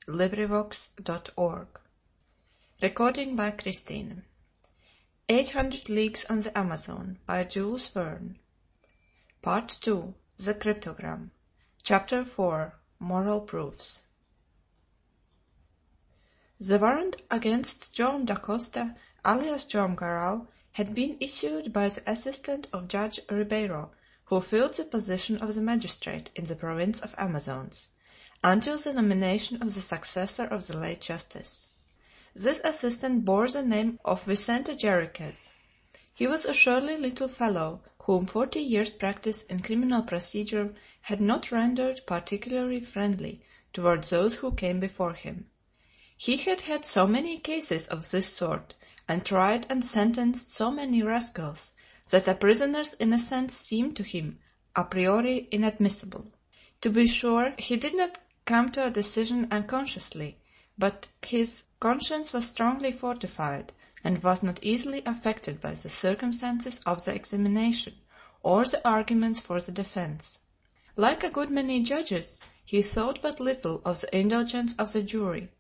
LibriVox.org. Recording by Christine. 800 Leagues on the Amazon by Jules Verne. Part 2. The Cryptogram. Chapter 4. Moral Proofs. The warrant against Joam da Costa, alias Joam Garral, had been issued by the assistant of Judge Ribeiro, who filled the position of the magistrate in the province of Amazones, until the nomination of the successor of the late justice. This assistant bore the name of Vicente Jarriquez. He was a surly little fellow, whom 40 years' practice in criminal procedure had not rendered particularly friendly toward those who came before him. He had had so many cases of this sort, and tried and sentenced so many rascals, that a prisoner's innocence seemed to him a priori inadmissible. To be sure, he did not come to a decision unconsciously, but his conscience was strongly fortified, and was not easily affected by the circumstances of the examination, or the arguments for the defense. Like a good many judges, he thought but little of the indulgence of the jury,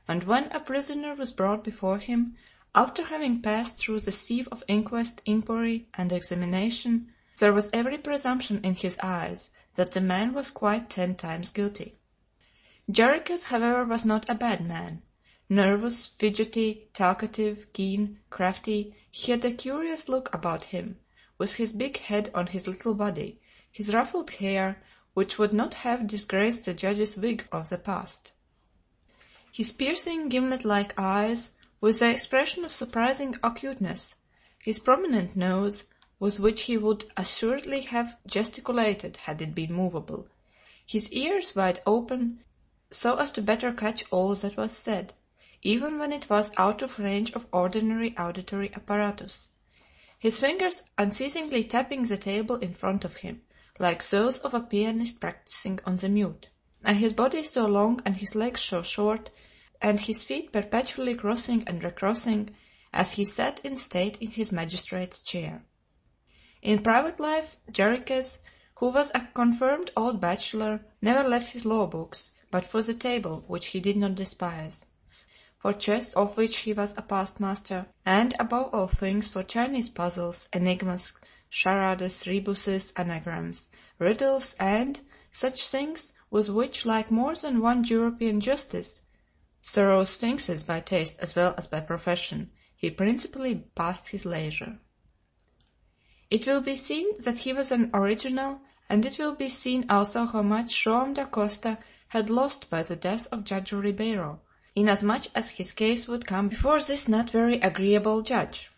and when a prisoner was brought before him, after having passed through the sieve of inquest, inquiry, and examination, there was every presumption in his eyes that the man was quite 10 times guilty. Jarriquez, however, was not a bad man. Nervous, fidgety, talkative, keen, crafty, he had a curious look about him, with his big head on his little body, his ruffled hair, which would not have disgraced the judge's wig of the past, his piercing gimlet-like eyes, with the expression of surprising acuteness, his prominent nose, with which he would assuredly have gesticulated had it been movable, his ears wide open, so as to better catch all that was said, even when it was out of range of ordinary auditory apparatus, his fingers unceasingly tapping the table in front of him, like those of a pianist practising on the mute, and his body so long and his legs so short, and his feet perpetually crossing and recrossing, as he sat in state in his magistrate's chair. In private life, Jarriquez, who was a confirmed old bachelor, never left his law books, but for the table, which he did not despise, for chess, of which he was a past master, and above all things for Chinese puzzles, enigmas, charades, rebuses, anagrams, riddles, and such things with which, like more than one European justice, thorough sphinxes by taste as well as by profession, he principally passed his leisure. It will be seen that he was an original, and it will be seen also how much Joam da Costa had lost by the death of Judge Ribeiro, inasmuch as his case would come before this not very agreeable judge.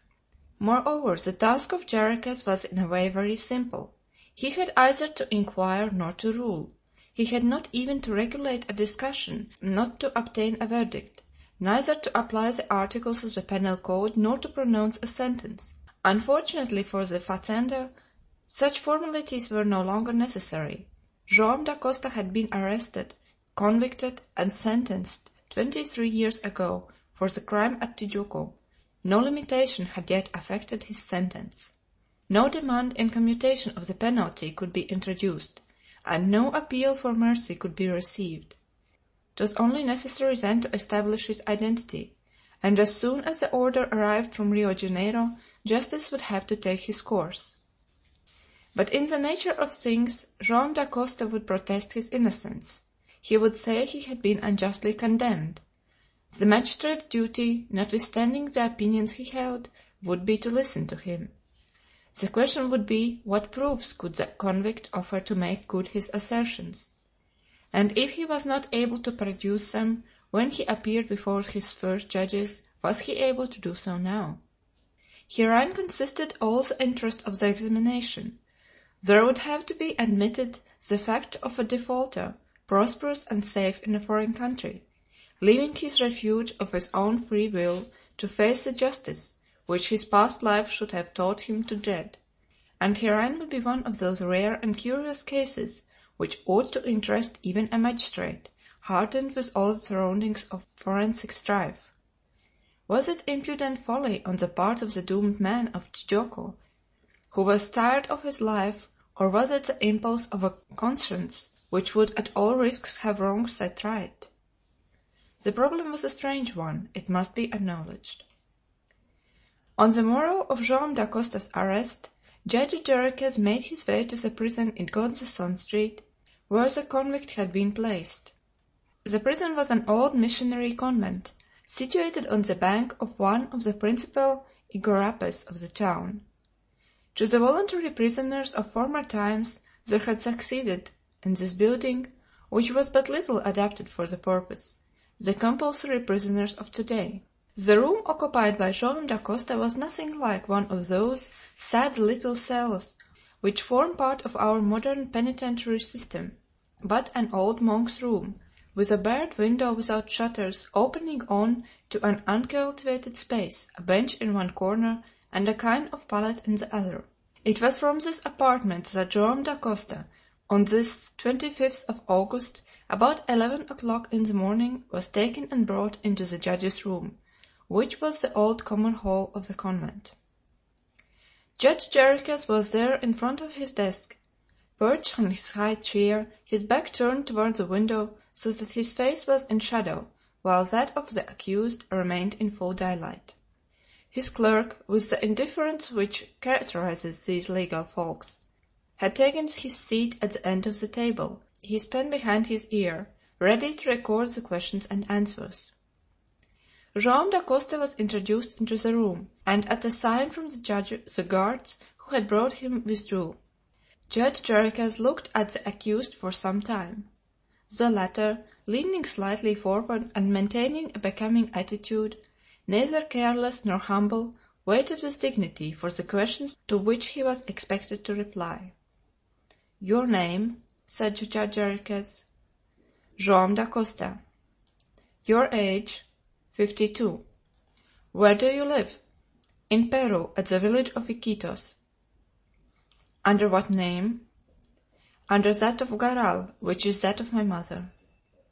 Moreover, the task of Jarriquez was in a way very simple. He had either to inquire nor to rule. He had not even to regulate a discussion, not to obtain a verdict, neither to apply the articles of the penal code nor to pronounce a sentence. Unfortunately for the fazender, such formalities were no longer necessary. Joam da Costa had been arrested, convicted, and sentenced 23 years ago for the crime at Tijuco. No limitation had yet affected his sentence. No demand in commutation of the penalty could be introduced, and no appeal for mercy could be received. It was only necessary then to establish his identity, and as soon as the order arrived from Rio Janeiro, justice would have to take his course. But in the nature of things, Joam da Costa would protest his innocence. He would say he had been unjustly condemned. The magistrate's duty, notwithstanding the opinions he held, would be to listen to him. The question would be, what proofs could the convict offer to make good his assertions? And if he was not able to produce them when he appeared before his first judges, was he able to do so now? Herein consisted all the interest of the examination. There would have to be admitted the fact of a defaulter, prosperous and safe in a foreign country, leaving his refuge of his own free will to face the justice which his past life should have taught him to dread. And herein would be one of those rare and curious cases which ought to interest even a magistrate, hardened with all the surroundings of forensic strife. Was it impudent folly on the part of the doomed man of Tijuco, who was tired of his life, or was it the impulse of a conscience which would at all risks have wrong set right? The problem was a strange one, it must be acknowledged. On the morrow of Joam Dacosta's arrest, Judge Jarriquez made his way to the prison in Gonzalez Street, where the convict had been placed. The prison was an old missionary convent, situated on the bank of one of the principal igorapes of the town. To the voluntary prisoners of former times there had succeeded, in this building, which was but little adapted for the purpose, the compulsory prisoners of today. The room occupied by Joam Dacosta was nothing like one of those sad little cells which form part of our modern penitentiary system, but an old monk's room, with a barred window without shutters opening on to an uncultivated space, a bench in one corner, and a kind of pallet in the other. It was from this apartment that Joam Dacosta, on this 25th of August, about 11 o'clock in the morning, was taken and brought into the judge's room, which was the old common hall of the convent. Judge Jarriquez was there in front of his desk, perched on his high chair, his back turned toward the window, so that his face was in shadow, while that of the accused remained in full daylight. His clerk, with the indifference which characterizes these legal folks, had taken his seat at the end of the table, his pen behind his ear, ready to record the questions and answers. Joam Dacosta was introduced into the room, and at a sign from the judge the guards who had brought him withdrew. Judge Jarriquez looked at the accused for some time. The latter, leaning slightly forward and maintaining a becoming attitude, neither careless nor humble, waited with dignity for the questions to which he was expected to reply. "Your name?" said Judge Jarriquez. "Joam Dacosta." "Your age?" 52. "Where do you live?" "In Peru, at the village of Iquitos." "Under what name?" "Under that of Garral, which is that of my mother."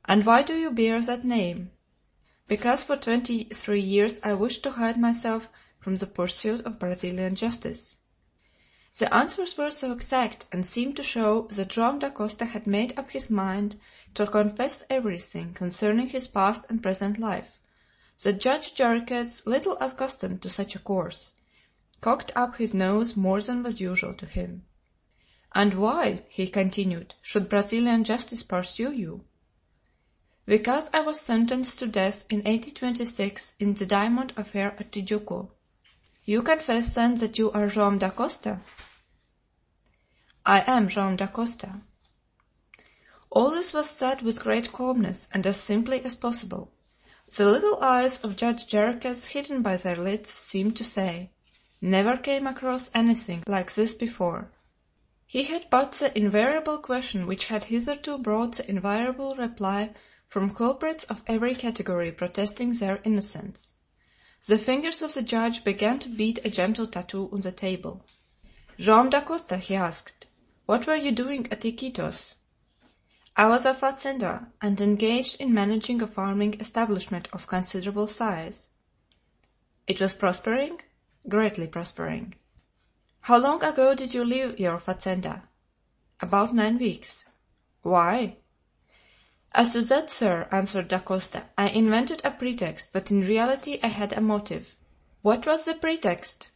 "And why do you bear that name?" "Because for 23 years I wished to hide myself from the pursuit of Brazilian justice." The answers were so exact, and seemed to show that Joam Dacosta had made up his mind to confess everything concerning his past and present life, that Judge Jarriquez, little accustomed to such a course, cocked up his nose more than was usual to him. "And why," he continued, "should Brazilian justice pursue you?" "Because I was sentenced to death in 1826 in the diamond affair at Tijuco." "You confess, then, that you are Joam Dacosta?" "I am Joam Dacosta." All this was said with great calmness and as simply as possible. The little eyes of Judge Jarriquez, hidden by their lids, seemed to say, "Never came across anything like this before." He had put the invariable question which had hitherto brought the invariable reply from culprits of every category protesting their innocence. The fingers of the judge began to beat a gentle tattoo on the table. "Joam Dacosta," he asked, "what were you doing at Iquitos?" "I was a fazender, and engaged in managing a farming establishment of considerable size." "It was prospering?" "Greatly prospering." "How long ago did you leave your fazenda?" "About 9 weeks." "Why?" "As to that, sir," answered Dacosta, "I invented a pretext, but in reality I had a motive." "What was the pretext?"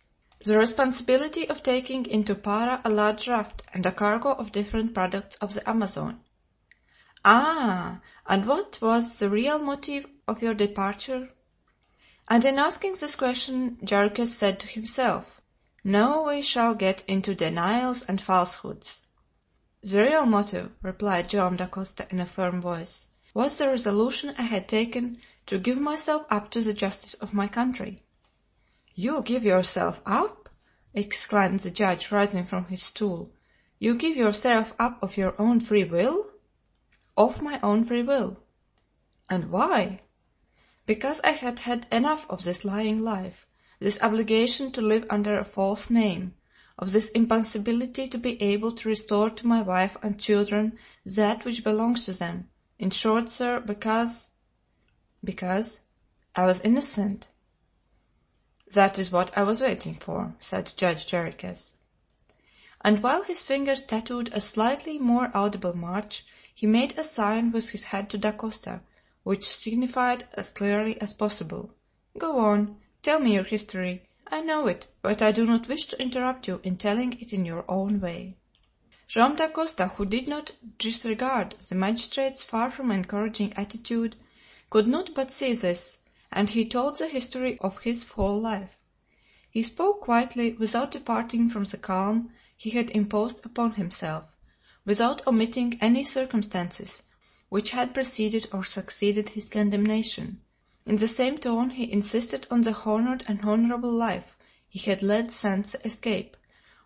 "The responsibility of taking into Para a large raft and a cargo of different products of the Amazon." "Ah! And what was the real motive of your departure?" And in asking this question, Jarriquez said to himself, "Now we shall get into denials and falsehoods." "The real motive," replied Joam Dacosta in a firm voice, "was the resolution I had taken to give myself up to the justice of my country." "You give yourself up?" exclaimed the judge, rising from his stool. "You give yourself up of your own free will?" "Of my own free will." "And why?" "Because I had had enough of this lying life, this obligation to live under a false name, of this impossibility to be able to restore to my wife and children that which belongs to them. In short, sir, because—" "Because?" "I was innocent." "That is what I was waiting for," said Judge Jarriquez. And while his fingers tattooed a slightly more audible march, he made a sign with his head to Dacosta, which signified as clearly as possible, "Go on, tell me your history. I know it, but I do not wish to interrupt you in telling it in your own way." Joam Dacosta, who did not disregard the magistrate's far from encouraging attitude, could not but see this, and he told the history of his whole life. He spoke quietly, without departing from the calm he had imposed upon himself, without omitting any circumstances which had preceded or succeeded his condemnation. In the same tone he insisted on the honored and honorable life he had led since the escape,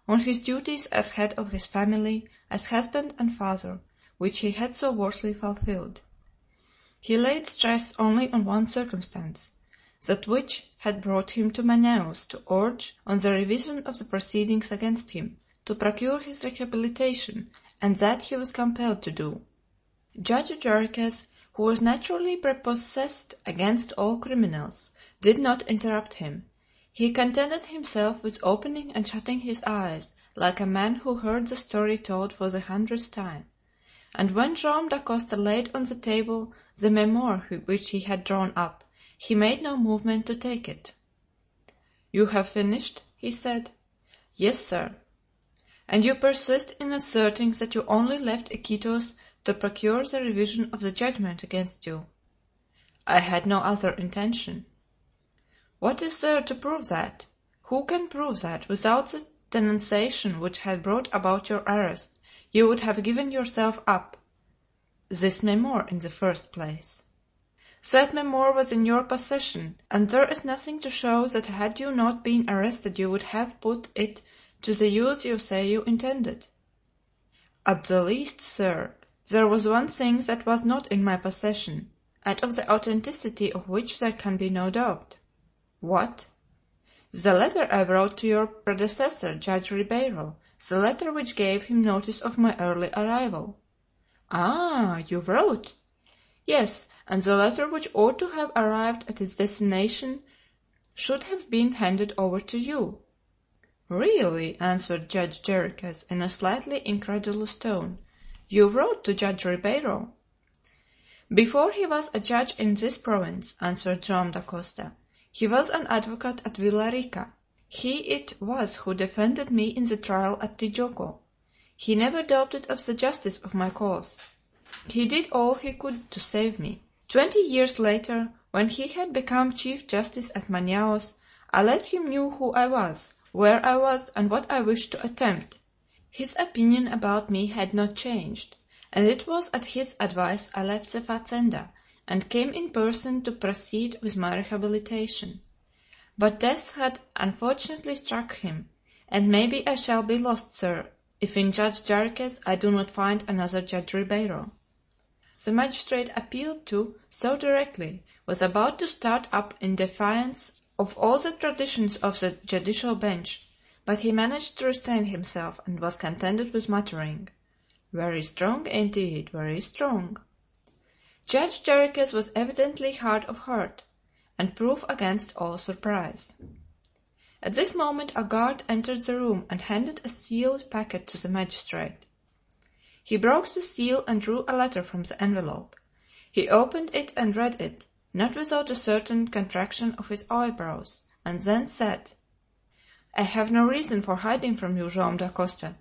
on his duties as head of his family, as husband and father, which he had so worthily fulfilled. He laid stress only on one circumstance, that which had brought him to Manaos to urge on the revision of the proceedings against him, to procure his rehabilitation, and that he was compelled to do. Judge Jarriquez, who was naturally prepossessed against all criminals, did not interrupt him. He contented himself with opening and shutting his eyes, like a man who heard the story told for the 100th time, and when Joam Dacosta laid on the table the memoir which he had drawn up, he made no movement to take it. "You have finished?" he said. "Yes, sir." "And you persist in asserting that you only left Iquitos to procure the revision of the judgment against you?" "I had no other intention." "What is there to prove that? Who can prove that, without the denunciation which had brought about your arrest, you would have given yourself up?" "This memoir, in the first place." "That memoir was in your possession, and there is nothing to show that had you not been arrested you would have put it to the use you say you intended." "At the least, sir, there was one thing that was not in my possession, and of the authenticity of which there can be no doubt." "What?" "The letter I wrote to your predecessor, Judge Ribeiro, the letter which gave him notice of my early arrival." "Ah, you wrote?" "Yes, and the letter which ought to have arrived at its destination should have been handed over to you." "Really," answered Judge Jarriquez in a slightly incredulous tone, "you wrote to Judge Ribeiro?" "Before he was a judge in this province," answered Joam Dacosta, "he was an advocate at Villa Rica. He it was who defended me in the trial at Tijuco. He never doubted of the justice of my cause. He did all he could to save me. 20 years later, when he had become Chief Justice at Manaos, I let him know who I was, where I was, and what I wished to attempt. His opinion about me had not changed, and it was at his advice I left the fazenda, and came in person to proceed with my rehabilitation. But death had unfortunately struck him, and maybe I shall be lost, sir, if in Judge Jarriquez I do not find another Judge Ribeiro." The magistrate appealed to so directly was about to start up in defiance of all the traditions of the judicial bench, but he managed to restrain himself and was contented with muttering, "Very strong indeed, very strong." Judge Jarriquez was evidently hard of heart, and proof against all surprise. At this moment a guard entered the room and handed a sealed packet to the magistrate. He broke the seal and drew a letter from the envelope. He opened it and read it, not without a certain contraction of his eyebrows, and then said, "I have no reason for hiding from you, Joam Dacosta,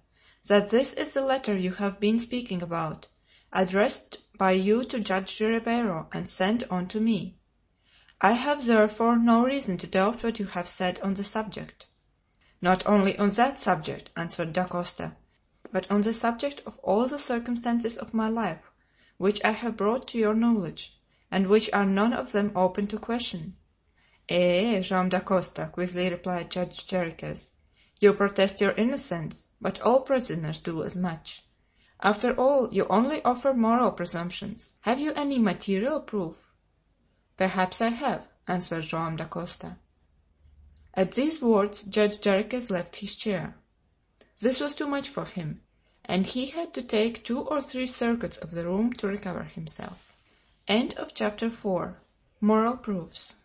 that this is the letter you have been speaking about, addressed by you to Judge Ribeiro and sent on to me. I have therefore no reason to doubt what you have said on the subject." "Not only on that subject," answered Dacosta, "but on the subject of all the circumstances of my life, which I have brought to your knowledge, and which are none of them open to question." Joam Dacosta," quickly replied Judge Jarriquez, "you protest your innocence, but all prisoners do as much. After all, you only offer moral presumptions. Have you any material proof?" "Perhaps I have," answered Joam Dacosta. At these words Judge Jarriquez left his chair. This was too much for him, and he had to take 2 or 3 circuits of the room to recover himself. Chapter 5. Moral Proofs.